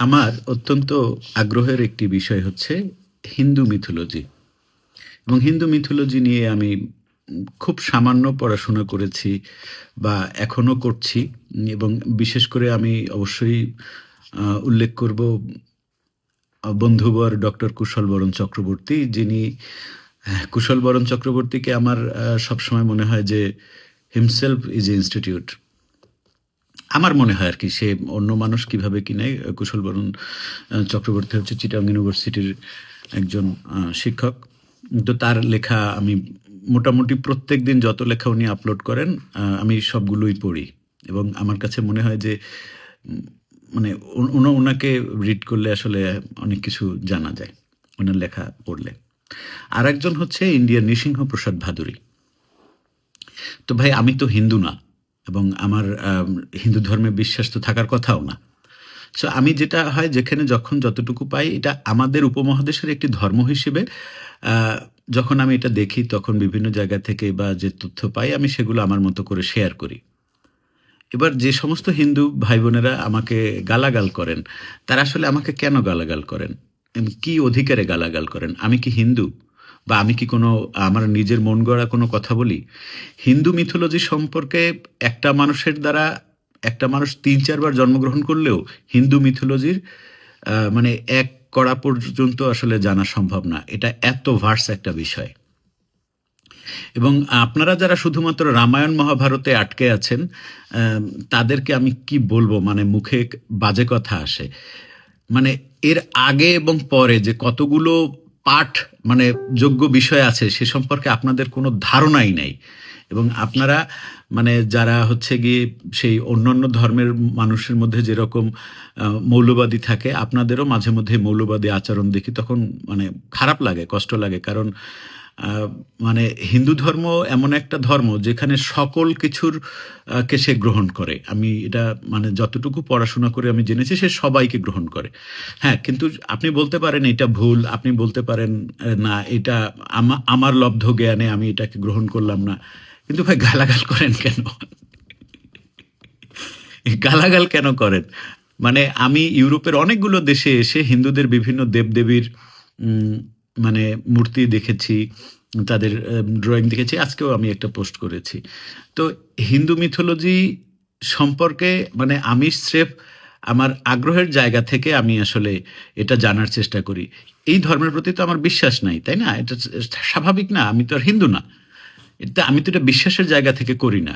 আমার অত্যন্ত আগ্রহের একটি বিষয় হচ্ছে হিন্দু মিথোলজি। এবং হিন্দু মিথোলজি নিয়ে আমি খুব সামান্য পড়াশোনা করেছি বা এখনো করছি। এবং বিশেষ করে আমি অবশ্যই উল্লেখ করব বন্ধুবর ডক্টর কুশল বরণ চক্রবর্তী, যিনি কুশল বরণ চক্রবর্তীকে আমার সবসময় মনে হয় যে হিমসেলফ ইজ এ ইনস্টিটিউট। আমার মনে হয় আরকি, সে অন্য মানুষ কিভাবে কি নেয়, কুশল বরণ চক্রবর্তী হচ্ছে চিটাগং ইউনিভার্সিটির একজন শিক্ষক। তো তার লেখা আমি মোটামুটি প্রত্যেকদিন যত লেখা উনি আপলোড করেন, আমি সবগুলোই পড়ি। এবং আমার কাছে মনে হয় যে মানে ওনাকে রিড করলে আসলে অনেক কিছু জানা যায়, ওনার লেখা পড়লে। আরেকজন হচ্ছে ইন্ডিয়ার নৃসিংহপ্রসাদ ভাদুরী। তো ভাই, আমি তো হিন্দু না, এবং আমার হিন্দু ধর্মে বিশ্বাস তো থাকার কথাও না। সো আমি যেটা হয়, যেখানে যখন যতটুকু পাই, এটা আমাদের উপমহাদেশের একটি ধর্ম হিসেবে আ যখন আমি এটা দেখি, তখন বিভিন্ন জায়গা থেকে বা যে তথ্য পাই, আমি সেগুলো আমার মতো করে শেয়ার করি। এবার যে সমস্ত হিন্দু ভাই-বোনেরা আমাকে গালাগাল করেন, তারা আসলে আমাকে কেন গালাগাল করেন? কি অধিকারে গালাগাল করেন? আমি কি হিন্দু? বা আমি কি কোনো আমার নিজের মন গড়া কোনো কথা বলি? হিন্দু মিথোলজি সম্পর্কে একটা মানুষের দ্বারা একটা মানুষ ৩-৪ বার জন্মগ্রহণ করলেও হিন্দু মিথোলজির মানে এক কড়া পর্যন্ত আসলে জানা সম্ভব না। এটা এত ভার্স একটা বিষয়। এবং আপনারা যারা শুধুমাত্র রামায়ণ মহাভারতে আটকে আছেন, তাদেরকে আমি কি বলবো, মানে মুখে বাজে কথা আসে। মানে এর আগে এবং পরে যে কতগুলো পাঠ, মানে যোগ্য বিষয় আছে, সে সম্পর্কে আপনাদের কোনো ধারণাই নাই। এবং আপনারা মানে যারা হচ্ছে গিয়ে সেই অন্যান্য ধর্মের মানুষের মধ্যে যেরকম মৌলবাদী থাকে, আপনাদেরও মাঝে মধ্যে মৌলবাদী আচরণ দেখি, তখন মানে খারাপ লাগে, কষ্ট লাগে। কারণ মানে হিন্দু ধর্ম এমন একটা ধর্ম যেখানে সকল কিছুর কে সে গ্রহণ করে। আমি এটা মানে যতটুকু পড়াশোনা করে আমি জেনেছি, সে সবাইকে গ্রহণ করে। হ্যাঁ, কিন্তু আপনি বলতে পারেন এটা ভুল, আপনি বলতে পারেন না এটা আমার লব্ধ জ্ঞানে আমি এটাকে গ্রহণ করলাম না। কিন্তু ভাই, গালাগাল করেন কেন? গালাগাল কেন করেন? মানে আমি ইউরোপের অনেকগুলো দেশে এসে হিন্দুদের বিভিন্ন দেবদেবীর উম মানে মূর্তি দেখেছি, তাদের ড্রইং দেখেছি। আজকেও আমি একটা পোস্ট করেছি। তো হিন্দু মিথোলজি সম্পর্কে মানে আমি স্রেফ আমার আগ্রহের জায়গা থেকে আমি আসলে এটা জানার চেষ্টা করি। এই ধর্মের প্রতি তো আমার বিশ্বাস নাই, তাই না? এটা স্বাভাবিক না? আমি তো আর হিন্দু না। আমি তো এটা বিশ্বাসের জায়গা থেকে করি না।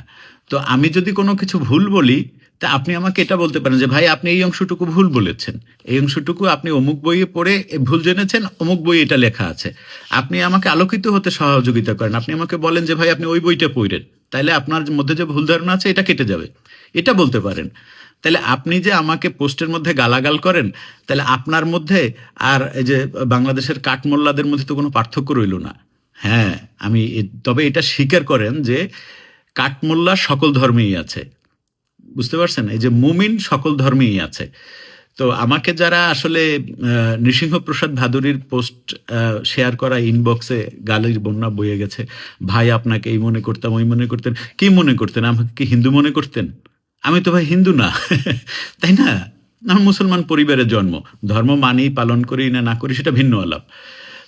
তো আমি যদি কোনো কিছু ভুল বলি, তা আপনি আমাকে এটা বলতে পারেন যে, "ভাই, আপনি এই অংশটুকু ভুল বলেছেন। এই অংশটুকু আপনি অমুক বইয়ে পড়ে ভুল জেনেছেন, অমুক বইয়ে এটা লেখা আছে।" আপনি আমাকে আলোকিত হতে সহযোগিতা করেন। আপনি আমাকে বলেন যে, "ভাই, আপনি ওই বইটা পইড়েন। তাইলে আপনার মধ্যে যে ভুল ধারণা আছে, এটা কেটে যাবে।" এটা বলতে পারেন। তাইলে আপনি যে আমাকে পোস্টের মধ্যে গালাগাল করেন, তাইলে আপনার মধ্যে আর এই যে বাংলাদেশের কাঠমোল্লাদের মধ্যে তো কোনো পার্থক্য রইল না। হ্যাঁ, আমি তবে এটা স্বীকার করেন যে কাঠমোল্লা সকল ধর্মেই আছে। বুঝতে পারছেন? এই যে মুমিন সকল ধর্মেই আছে। তো আমাকে যারা আসলে নৃসিংহপ্রসাদ ভাদুরীর পোস্ট শেয়ার করা ইনবক্সে গালির বন্যা বয়ে গেছে। ভাই, আপনাকে এই মনে করতাম, ওই মনে করতেন। কি মনে করতেন? আমাকে কি হিন্দু মনে করতেন? আমি তো ভাই হিন্দু না। তাই না? আমার মুসলমান পরিবারে জন্ম। ধর্ম মানি, পালন করি না না করি সেটা ভিন্ন আলাপ।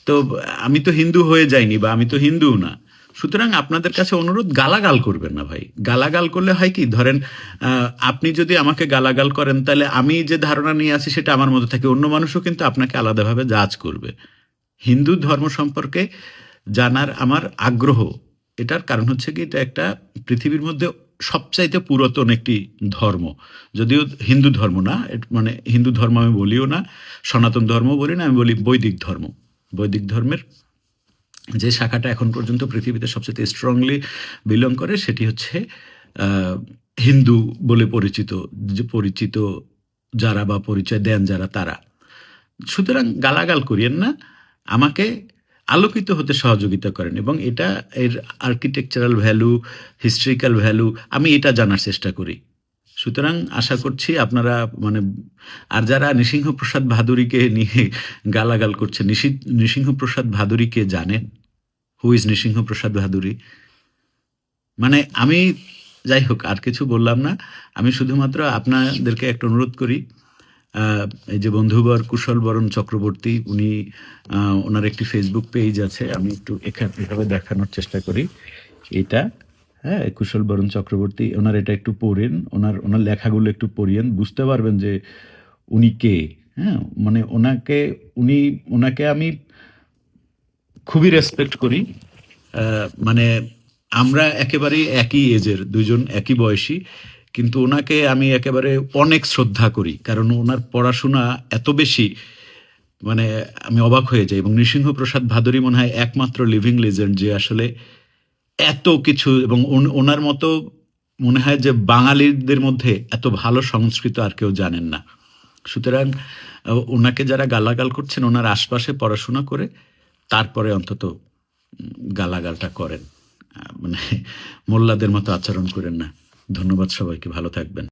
তো আমি তো হিন্দু হয়ে যাইনি, বা আমি তো হিন্দুও না। সুতরাং আপনাদের কাছে অনুরোধ, গালাগাল করবেন না ভাই। গালাগাল করলে হয় কি, ধরেন আপনি যদি আমাকে গালাগাল করেন, তাহলে আমি যে ধারণা নিয়ে আছি সেটা আমার মধ্যে থাকে। অন্য মানুষও কিন্তু আপনাকে আলাদাভাবে জাজ করবে। হিন্দু ধর্ম সম্পর্কে জানার আমার আগ্রহ, এটার কারণ হচ্ছে কি, এটা একটা পৃথিবীর মধ্যে সবচাইতে পুরাতন একটি ধর্ম। যদিও হিন্দু ধর্ম না, মানে হিন্দু ধর্ম আমি বলিও না, সনাতন ধর্ম বলি না, আমি বলি বৈদিক ধর্ম। বৈদিক ধর্মের যে শাখাটা এখন পর্যন্ত পৃথিবীতে সবচেয়ে স্ট্রংলি বিলং করে, সেটি হচ্ছে আহ, হিন্দু বলে পরিচিত, যে পরিচিত যারা বা পরিচয় দেন যারা, তারা। সুতরাং গালাগাল করিয়েন না, আমাকে আলোকিত হতে সহযোগিতা করেন। এবং এটা এর আর্কিটেকচারাল ভ্যালু, হিস্ট্রিক্যাল ভ্যালু, আমি এটা জানার চেষ্টা করি। সুতরাং আশা করছি আপনারা মানে, আর যারা নৃসিংহপ্রসাদ ভাদুরীকে নিয়ে গালাগাল করছে, নৃসিংহপ্রসাদ ভাদুরীকে জানেন? Who is Nrisinghaprasad Bhaduri? মানে আমি, যাই হোক, আর কিছু বললাম না। আমি শুধুমাত্র আপনাদেরকে একটা অনুরোধ করি, আহ, এই যে বন্ধুবর কুশল বরণ চক্রবর্তী, উনি ওনার একটি ফেসবুক পেজ আছে, আমি একটু এখানে এভাবে দেখানোর চেষ্টা করি। এটা, হ্যাঁ, কুশল বরণ চক্রবর্তী, ওনার এটা একটু পড়েন, ওনার ওনার লেখাগুলো একটু পড়িয়েন, বুঝতে পারবেন যে উনি কে। হ্যাঁ, মানে ওনাকে আমি খুবই রেসপেক্ট করি। মানে আমরা একেবারেই একই এজের, দুজন একই বয়সী, কিন্তু ওনাকে আমি একেবারে অনেক শ্রদ্ধা করি, কারণ ওনার পড়াশোনা এত বেশি, মানে আমি অবাক হয়ে যাই। এবং নৃসিংহপ্রসাদ ভাদুরী মনে হয় একমাত্র লিভিং লেজেন্ড যে আসলে এত কিছু, এবং ওনার মতো মনে হয় যে বাঙালিদের মধ্যে এত ভালো সংস্কৃত আর কেউ জানেন না। সুতরাং ওনাকে যারা গালাগাল করছেন, ওনার আশপাশে পড়াশোনা করে তারপরে অন্তত গালাগালটা করেন। মানে মোল্লাদের মতো আচরণ করেন না। ধন্যবাদ সবাইকে, ভালো থাকবেন।